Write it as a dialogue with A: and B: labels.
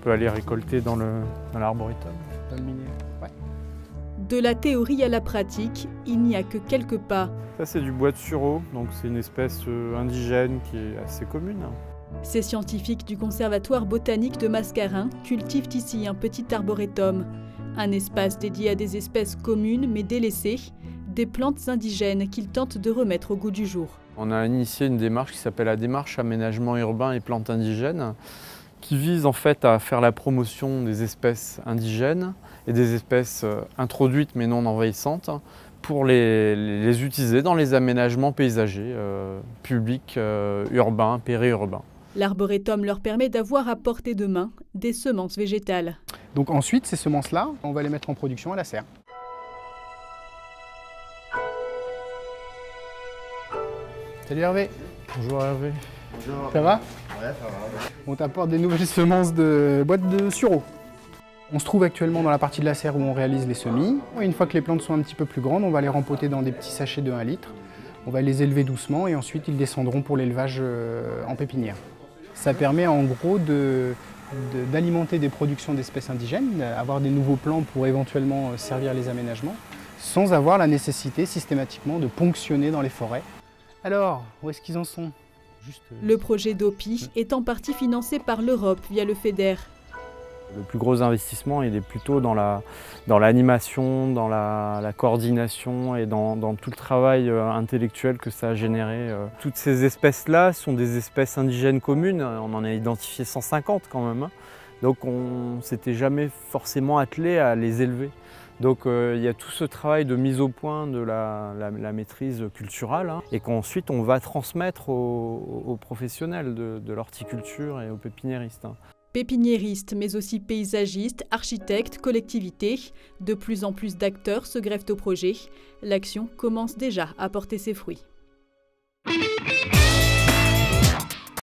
A: peut aller récolter dans l'arboretum, dans le minier. Ouais.
B: De la théorie à la pratique, il n'y a que quelques pas.
A: Ça c'est du bois de sureau, donc c'est une espèce indigène qui est assez commune.
B: Ces scientifiques du Conservatoire botanique de Mascarin cultivent ici un petit arboretum, un espace dédié à des espèces communes mais délaissées, des plantes indigènes qu'ils tentent de remettre au goût du jour.
A: On a initié une démarche qui s'appelle la démarche aménagement urbain et plantes indigènes, qui vise en fait à faire la promotion des espèces indigènes et des espèces introduites mais non envahissantes pour les utiliser dans les aménagements paysagers, publics, urbains, périurbains.
B: L'arboretum leur permet d'avoir à portée de main des semences végétales.
C: Donc ensuite, ces semences-là, on va les mettre en production à la serre. Salut Hervé.
A: Bonjour Hervé.
C: Bonjour. Ça va?
D: Ouais, ça va.
C: On t'apporte des nouvelles semences de boîtes de sureau. On se trouve actuellement dans la partie de la serre où on réalise les semis. Une fois que les plantes sont un petit peu plus grandes, on va les rempoter dans des petits sachets de 1 litre. On va les élever doucement et ensuite ils descendront pour l'élevage en pépinière. Ça permet en gros d'alimenter des productions d'espèces indigènes, avoir des nouveaux plants pour éventuellement servir les aménagements, sans avoir la nécessité systématiquement de ponctionner dans les forêts. Alors, où est-ce qu'ils en sont?
B: Le projet d'OPI est en partie financé par l'Europe via le FEDER.
A: Le plus gros investissement, il est plutôt dans l'animation, dans la coordination et dans tout le travail intellectuel que ça a généré. Toutes ces espèces-là sont des espèces indigènes communes, on en a identifié 150 quand même. Donc on ne s'était jamais forcément attelé à les élever. Donc il y a tout ce travail de mise au point de la maîtrise culturale et qu'ensuite on va transmettre aux professionnels de l'horticulture et aux pépiniéristes.
B: Pépiniéristes, mais aussi paysagistes, architectes, collectivités, de plus en plus d'acteurs se greffent au projet. L'action commence déjà à porter ses fruits.